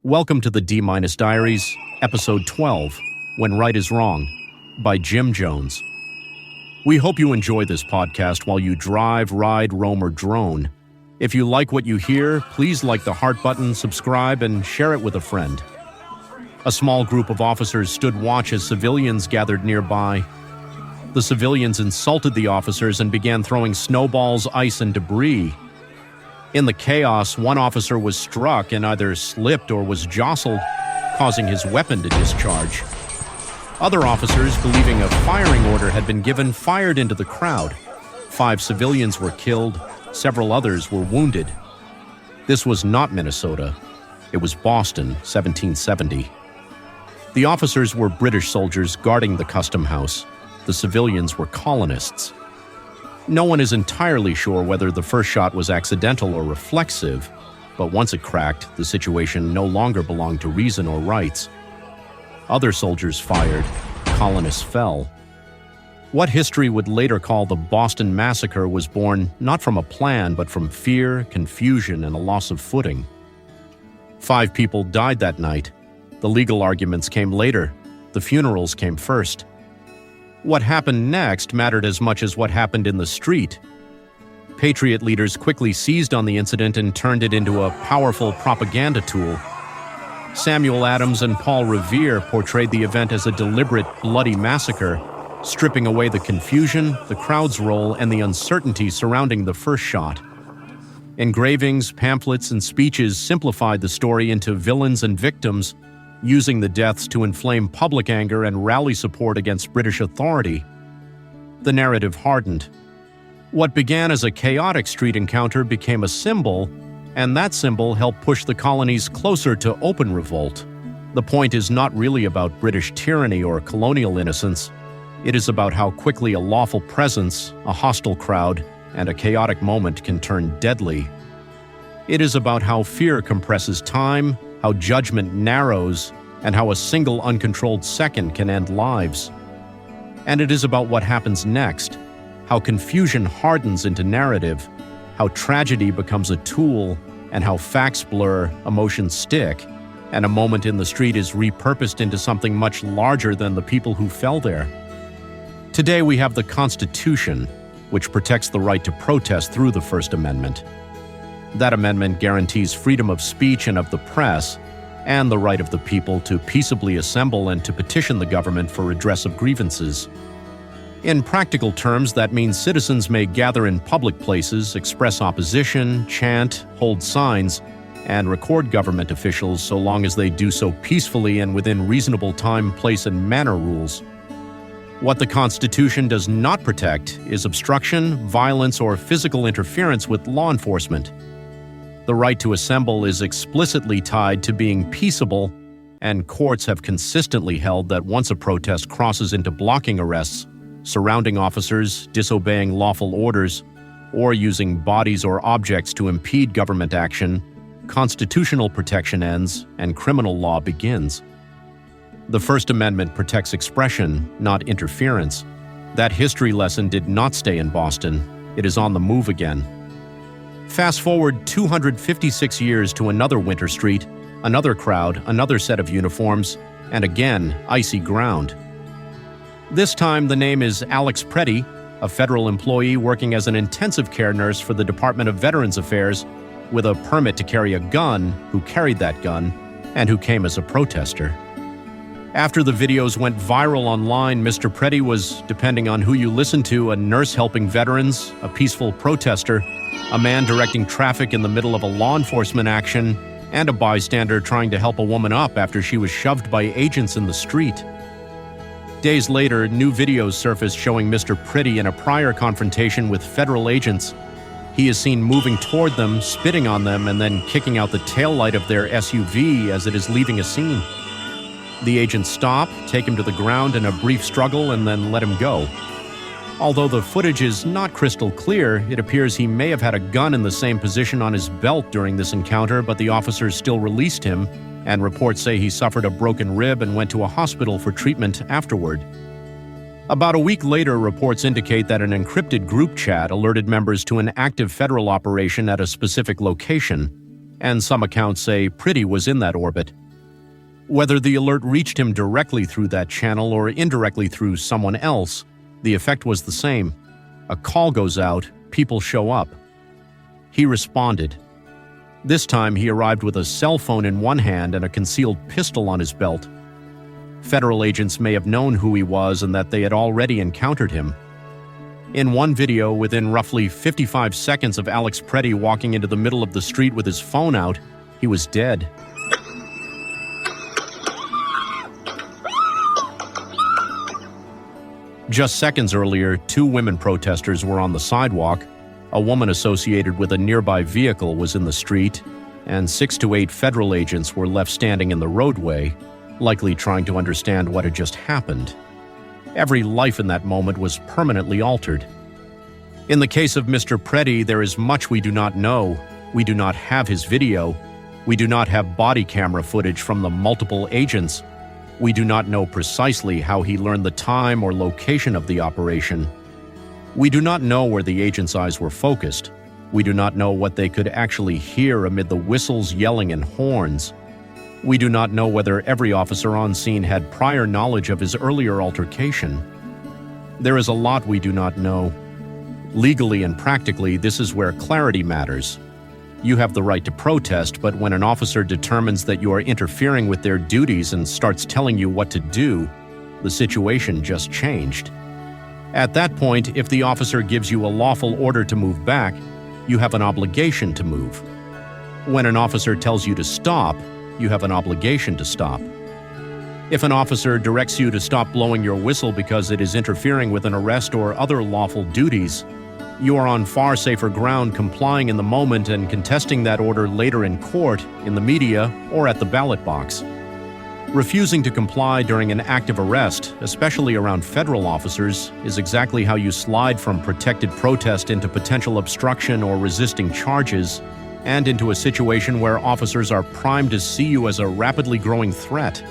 Welcome to the D- Diaries, Episode 12, When Right is Wrong, by Jim Jones. We hope you enjoy this podcast while you drive, ride, roam, or drone. If you like what you hear, please like the heart button, subscribe, and share it with a friend. A small group of officers stood watch as civilians gathered nearby. The civilians insulted the officers and began throwing snowballs, ice, and debris. In the chaos, one officer was struck and either slipped or was jostled, causing his weapon to discharge. Other officers, believing a firing order had been given, fired into the crowd. 5 civilians were killed, several others were wounded. This was not Minnesota. It was Boston, 1770. The officers were British soldiers guarding the custom house. The civilians were colonists. No one is entirely sure whether the first shot was accidental or reflexive, but once it cracked, the situation no longer belonged to reason or rights. Other soldiers fired, colonists fell. What history would later call the Boston Massacre was born not from a plan, but from fear, confusion, and a loss of footing. 5 people died that night. The legal arguments came later. The funerals came first. What happened next mattered as much as what happened in the street. Patriot leaders quickly seized on the incident and turned it into a powerful propaganda tool. Samuel Adams and Paul Revere portrayed the event as a deliberate, bloody massacre, stripping away the confusion, the crowd's role, and the uncertainty surrounding the first shot. Engravings, pamphlets, and speeches simplified the story into villains and victims, using the deaths to inflame public anger and rally support against British authority. The narrative hardened. What began as a chaotic street encounter became a symbol, and that symbol helped push the colonies closer to open revolt. The point is not really about British tyranny or colonial innocence. It is about how quickly a lawful presence, a hostile crowd, and a chaotic moment can turn deadly. It is about how fear compresses time, how judgment narrows, and how a single uncontrolled second can end lives. And it is about what happens next, how confusion hardens into narrative, how tragedy becomes a tool, and how facts blur, emotions stick, and a moment in the street is repurposed into something much larger than the people who fell there. Today we have the Constitution, which protects the right to protest through the First Amendment. That amendment guarantees freedom of speech and of the press, and the right of the people to peaceably assemble and to petition the government for redress of grievances. In practical terms, that means citizens may gather in public places, express opposition, chant, hold signs, and record government officials so long as they do so peacefully and within reasonable time, place, and manner rules. What the Constitution does not protect is obstruction, violence, or physical interference with law enforcement. The right to assemble is explicitly tied to being peaceable, and courts have consistently held that once a protest crosses into blocking arrests, surrounding officers, disobeying lawful orders, or using bodies or objects to impede government action, constitutional protection ends and criminal law begins. The First Amendment protects expression, not interference. That history lesson did not stay in Boston. It is on the move again. Fast forward 256 years to another winter street, another crowd, another set of uniforms, and again, icy ground. This time, the name is Alex Preddy, a federal employee working as an intensive care nurse for the Department of Veterans Affairs, with a permit to carry a gun, who carried that gun, and who came as a protester. After the videos went viral online, Mr. Preddy was, depending on who you listen to, a nurse helping veterans, a peaceful protester, a man directing traffic in the middle of a law enforcement action, and a bystander trying to help a woman up after she was shoved by agents in the street. Days later, new videos surfaced showing Mr. Preddy in a prior confrontation with federal agents. He is seen moving toward them, spitting on them, and then kicking out the taillight of their SUV as it is leaving a scene. The agents stop, take him to the ground in a brief struggle, and then let him go. Although the footage is not crystal clear, it appears he may have had a gun in the same position on his belt during this encounter, but the officers still released him, and reports say he suffered a broken rib and went to a hospital for treatment afterward. About a week later, reports indicate that an encrypted group chat alerted members to an active federal operation at a specific location. and some accounts say Pretty was in that orbit. Whether the alert reached him directly through that channel or indirectly through someone else, the effect was the same. A call goes out, people show up. He responded. This time he arrived with a cell phone in one hand and a concealed pistol on his belt. Federal agents may have known who he was and that they had already encountered him. In one video, within roughly 55 seconds of Alex Pretty walking into the middle of the street with his phone out, he was dead. Just seconds earlier, 2 women protesters were on the sidewalk. A woman associated with a nearby vehicle was in the street, and 6 to 8 federal agents were left standing in the roadway, likely trying to understand what had just happened. Every life in that moment was permanently altered. In the case of Mr. Pretty, there is much we do not know. We do not have his video. We do not have body camera footage from the multiple agents. We do not know precisely how he learned the time or location of the operation. We do not know where the agents' eyes were focused. We do not know what they could actually hear amid the whistles, yelling, and horns. We do not know whether every officer on scene had prior knowledge of his earlier altercation. There is a lot we do not know. Legally and practically, this is where clarity matters. You have the right to protest, but when an officer determines that you are interfering with their duties and starts telling you what to do, the situation just changed. At that point, if the officer gives you a lawful order to move back, you have an obligation to move. When an officer tells you to stop, you have an obligation to stop. If an officer directs you to stop blowing your whistle because it is interfering with an arrest or other lawful duties, you are on far safer ground complying in the moment and contesting that order later in court, in the media, or at the ballot box. Refusing to comply during an active arrest, especially around federal officers, is exactly how you slide from protected protest into potential obstruction or resisting charges, and into a situation where officers are primed to see you as a rapidly growing threat.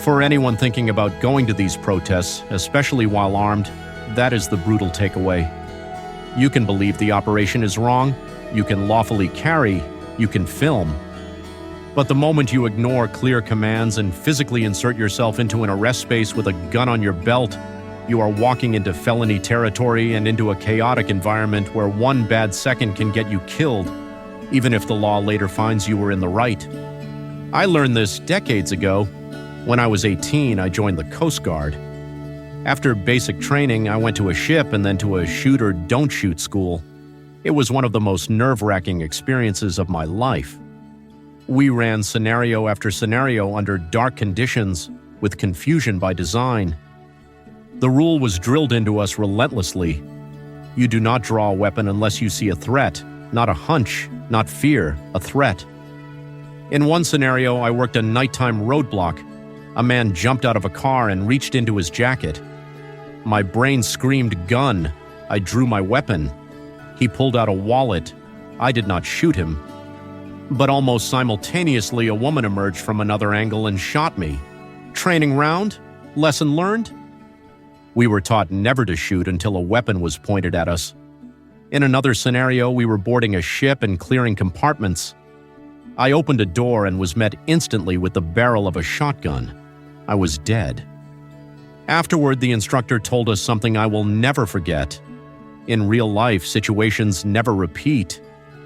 For anyone thinking about going to these protests, especially while armed, that is the brutal takeaway. You can believe the operation is wrong, you can lawfully carry, you can film. But the moment you ignore clear commands and physically insert yourself into an arrest space with a gun on your belt, you are walking into felony territory and into a chaotic environment where one bad second can get you killed, even if the law later finds you were in the right. I learned this decades ago. When I was 18, I joined the Coast Guard. After basic training, I went to a ship and then to a shoot or don't shoot school. It was one of the most nerve-wracking experiences of my life. We ran scenario after scenario under dark conditions, with confusion by design. The rule was drilled into us relentlessly. You do not draw a weapon unless you see a threat, not a hunch, not fear, a threat. In one scenario, I worked a nighttime roadblock. A man jumped out of a car and reached into his jacket. My brain screamed gun. I drew my weapon. He pulled out a wallet. I did not shoot him. But almost simultaneously, a woman emerged from another angle and shot me. Training round? Lesson learned? We were taught never to shoot until a weapon was pointed at us. In another scenario, we were boarding a ship and clearing compartments. I opened a door and was met instantly with the barrel of a shotgun. I was dead. Afterward, the instructor told us something I will never forget. In real life, situations never repeat.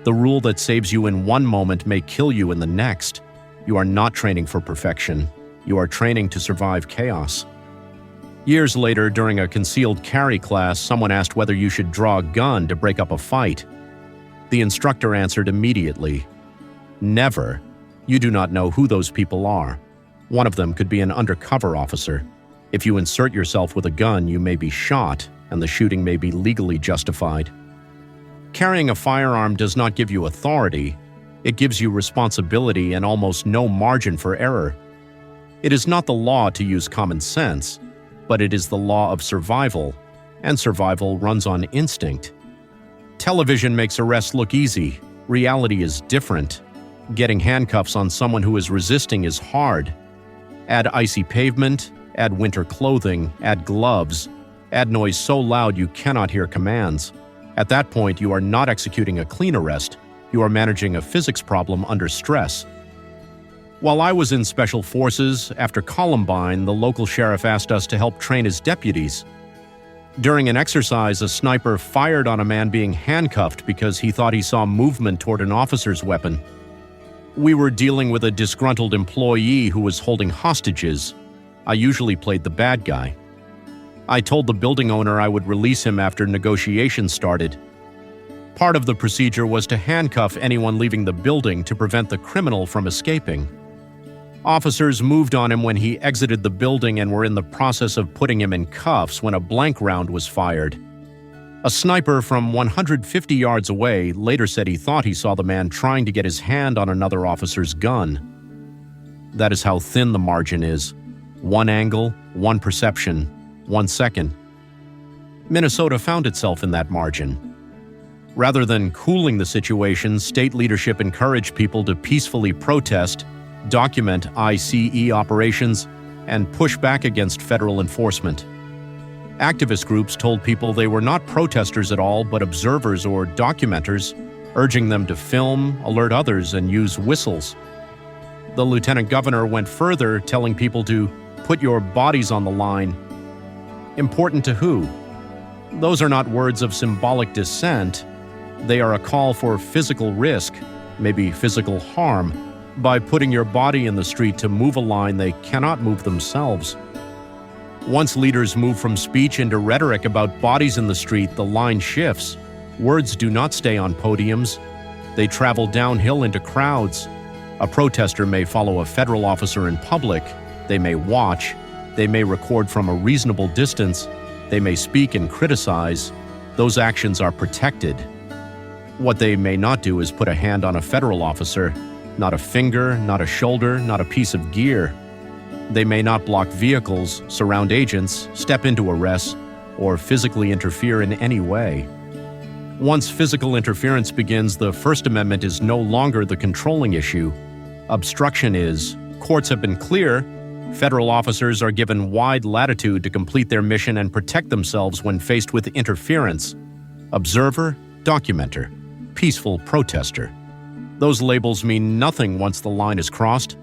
The rule that saves you in one moment may kill you in the next. You are not training for perfection. You are training to survive chaos. Years later, during a concealed carry class, someone asked whether you should draw a gun to break up a fight. The instructor answered immediately, "Never. You do not know who those people are. One of them could be an undercover officer. If you insert yourself with a gun, you may be shot, and the shooting may be legally justified." Carrying a firearm does not give you authority. It gives you responsibility and almost no margin for error. It is not the law to use common sense, but it is the law of survival, and survival runs on instinct. Television makes arrests look easy. Reality is different. Getting handcuffs on someone who is resisting is hard. Add icy pavement, add winter clothing, add gloves, add noise so loud you cannot hear commands. At that point, you are not executing a clean arrest, You are managing a physics problem under stress. While I was in Special Forces, after Columbine, the local sheriff asked us to help train his deputies. During an exercise, a sniper fired on a man being handcuffed because he thought he saw movement toward an officer's weapon. We were dealing with a disgruntled employee who was holding hostages. I usually played the bad guy. I told the building owner I would release him after negotiations started. Part of the procedure was to handcuff anyone leaving the building to prevent the criminal from escaping. Officers moved on him when he exited the building and were in the process of putting him in cuffs when a blank round was fired. A sniper from 150 yards away later said he thought he saw the man trying to get his hand on another officer's gun. That is how thin the margin is. One angle, one perception, 1 second. Minnesota found itself in that margin. Rather than cooling the situation, state leadership encouraged people to peacefully protest, document ICE operations, and push back against federal enforcement. Activist groups told people they were not protesters at all, but observers or documenters, urging them to film, alert others, and use whistles. The lieutenant governor went further, telling people to put your bodies on the line. Important to who? Those are not words of symbolic dissent. They are a call for physical risk, maybe physical harm, by putting your body in the street to move a line they cannot move themselves. Once leaders move from speech into rhetoric about bodies in the street, the line shifts. Words do not stay on podiums. They travel downhill into crowds. A protester may follow a federal officer in public. They may watch. They may record from a reasonable distance. They may speak and criticize. Those actions are protected. What they may not do is put a hand on a federal officer. Not a finger, not a shoulder, not a piece of gear. They may not block vehicles, surround agents, step into arrests, or physically interfere in any way. Once physical interference begins, the First Amendment is no longer the controlling issue. Obstruction is. Courts have been clear. Federal officers are given wide latitude to complete their mission and protect themselves when faced with interference. Observer, documenter, peaceful protester. Those labels mean nothing once the line is crossed.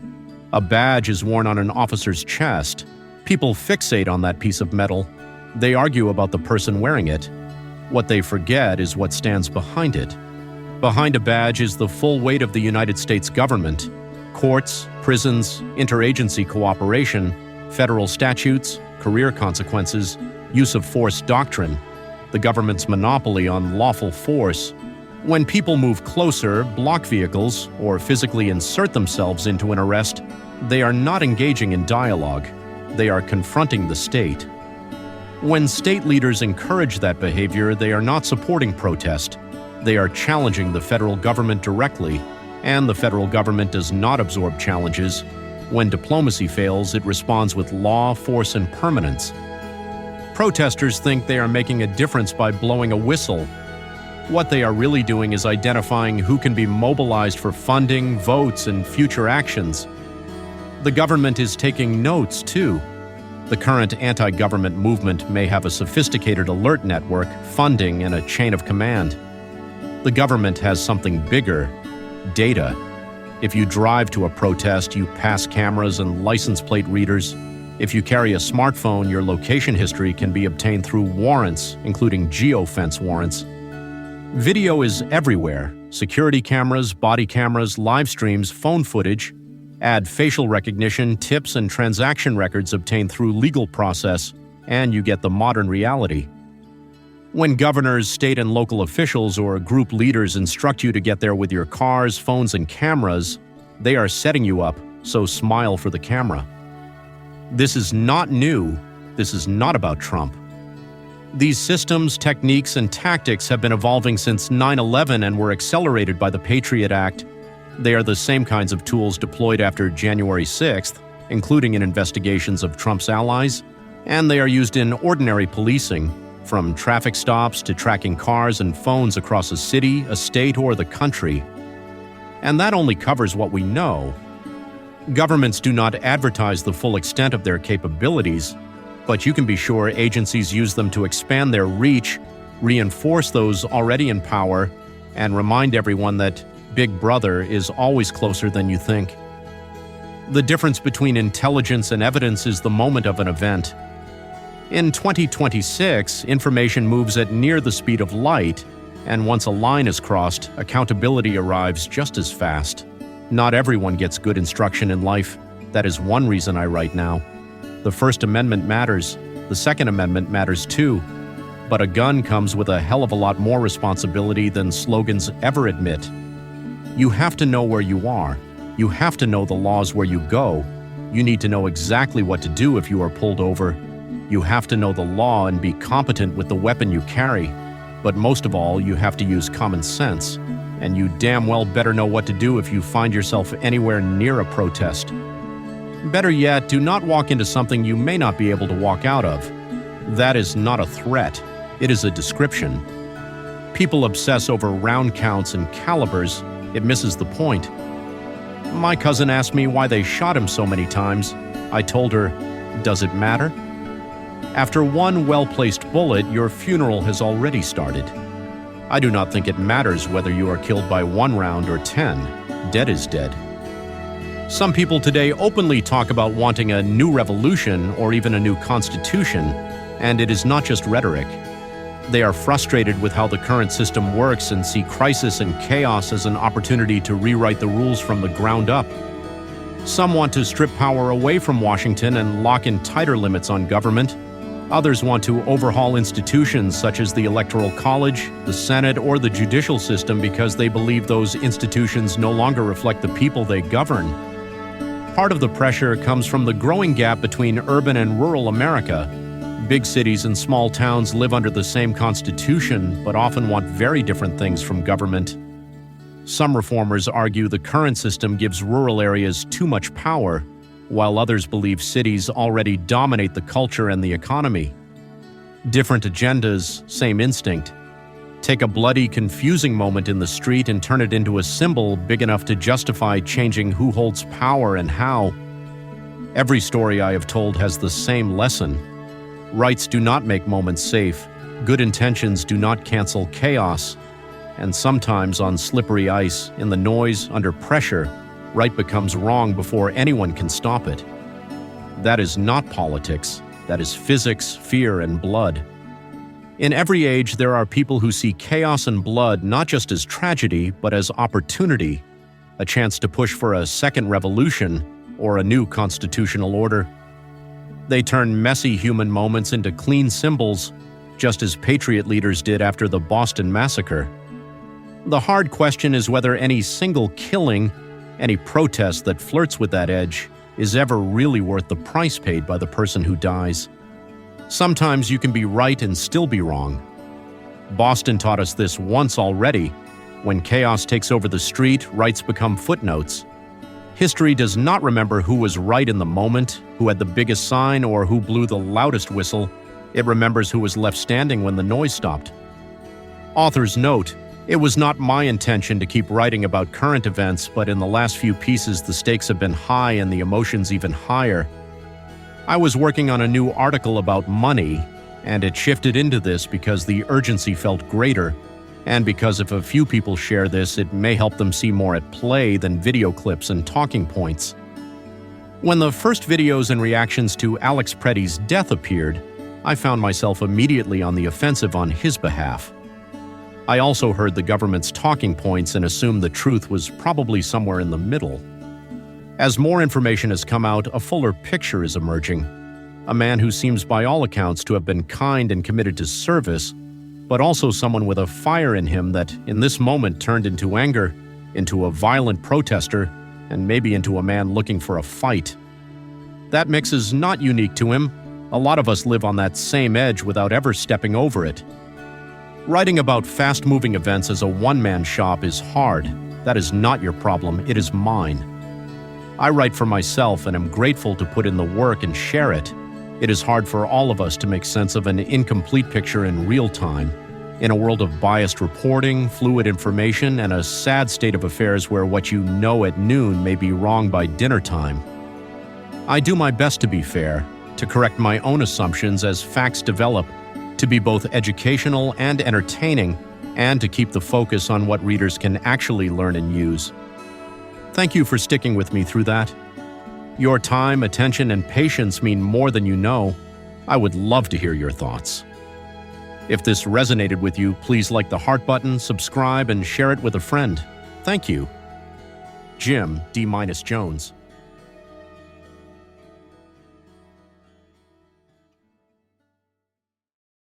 A badge is worn on an officer's chest. People fixate on that piece of metal. They argue about the person wearing it. What they forget is what stands behind it. Behind a badge is the full weight of the United States government. Courts, prisons, interagency cooperation, federal statutes, career consequences, use of force doctrine, the government's monopoly on lawful force. When people move closer, block vehicles, or physically insert themselves into an arrest, they are not engaging in dialogue. They are confronting the state. When state leaders encourage that behavior, they are not supporting protest. They are challenging the federal government directly, and the federal government does not absorb challenges. When diplomacy fails, it responds with law, force, and permanence. Protesters think they are making a difference by blowing a whistle. What they are really doing is identifying who can be mobilized for funding, votes, and future actions. The government is taking notes, too. The current anti-government movement may have a sophisticated alert network, funding, and a chain of command. The government has something bigger: data. If you drive to a protest, you pass cameras and license plate readers. If you carry a smartphone, your location history can be obtained through warrants, including geofence warrants. Video is everywhere. Security cameras, body cameras, live streams, phone footage. Add facial recognition, tips, and transaction records obtained through legal process, and you get the modern reality. When governors, state and local officials, or group leaders instruct you to get there with your cars, phones, and cameras, they are setting you up, so smile for the camera. This is not new. This is not about Trump. These systems, techniques, and tactics have been evolving since 9/11 and were accelerated by the Patriot Act. They are the same kinds of tools deployed after January 6th, including in investigations of Trump's allies, and they are used in ordinary policing, from traffic stops to tracking cars and phones across a city, a state, or the country. And that only covers what we know. Governments do not advertise the full extent of their capabilities, but you can be sure agencies use them to expand their reach, reinforce those already in power, and remind everyone that Big Brother is always closer than you think. The difference between intelligence and evidence is the moment of an event. In 2026, information moves at near the speed of light, and once a line is crossed, accountability arrives just as fast. Not everyone gets good instruction in life. That is one reason I write now. The First Amendment matters. The Second Amendment matters too. But a gun comes with a hell of a lot more responsibility than slogans ever admit. You have to know where you are. You have to know the laws where you go. You need to know exactly what to do if you are pulled over. You have to know the law and be competent with the weapon you carry. But most of all, you have to use common sense. And you damn well better know what to do if you find yourself anywhere near a protest. Better yet, do not walk into something you may not be able to walk out of. That is not a threat. It is a description. People obsess over round counts and calibers. It misses the point. My cousin asked me why they shot him so many times. I told her, does it matter? After one well-placed bullet, your funeral has already started. I do not think it matters whether you are killed by 1 round or 10. Dead is dead. Some people today openly talk about wanting a new revolution or even a new constitution, and it is not just rhetoric. They are frustrated with how the current system works and see crisis and chaos as an opportunity to rewrite the rules from the ground up. Some want to strip power away from Washington and lock in tighter limits on government. Others want to overhaul institutions such as the Electoral College, the Senate, or the judicial system because they believe those institutions no longer reflect the people they govern. Part of the pressure comes from the growing gap between urban and rural America. Big cities and small towns live under the same constitution, but often want very different things from government. Some reformers argue the current system gives rural areas too much power, while others believe cities already dominate the culture and the economy. Different agendas, same instinct. Take a bloody, confusing moment in the street and turn it into a symbol big enough to justify changing who holds power and how. Every story I have told has the same lesson. Rights do not make moments safe. Good intentions do not cancel chaos. And sometimes on slippery ice, in the noise, under pressure, right becomes wrong before anyone can stop it. That is not politics. That is physics, fear, and blood. In every age, there are people who see chaos and blood not just as tragedy, but as opportunity, a chance to push for a second revolution or a new constitutional order. They turn messy human moments into clean symbols, just as patriot leaders did after the Boston Massacre. The hard question is whether any single killing, any protest that flirts with that edge, is ever really worth the price paid by the person who dies. Sometimes you can be right and still be wrong. Boston taught us this once already. When chaos takes over the street, rights become footnotes. History does not remember who was right in the moment, who had the biggest sign, or who blew the loudest whistle. It remembers who was left standing when the noise stopped. Authors note, it was not my intention to keep writing about current events, but in the last few pieces the stakes have been high and the emotions even higher. I was working on a new article about money, and it shifted into this because the urgency felt greater, and because if a few people share this, it may help them see more at play than video clips and talking points. When the first videos and reactions to Alex Pretty's death appeared, I found myself immediately on the offensive on his behalf. I also heard the government's talking points and assumed the truth was probably somewhere in the middle. As more information has come out, a fuller picture is emerging. A man who seems by all accounts to have been kind and committed to service, but also someone with a fire in him that in this moment turned into anger, into a violent protester, and maybe into a man looking for a fight. That mix is not unique to him. A lot of us live on that same edge without ever stepping over it. Writing about fast-moving events as a one-man shop is hard. That is not your problem, it is mine. I write for myself and am grateful to put in the work and share it. It is hard for all of us to make sense of an incomplete picture in real time, in a world of biased reporting, fluid information, and a sad state of affairs where what you know at noon may be wrong by dinner time. I do my best to be fair, to correct my own assumptions as facts develop, to be both educational and entertaining, and to keep the focus on what readers can actually learn and use. Thank you for sticking with me through that. Your time, attention, and patience mean more than you know. I would love to hear your thoughts. If this resonated with you, please like the heart button, subscribe, and share it with a friend. Thank you. Jim D. Jones.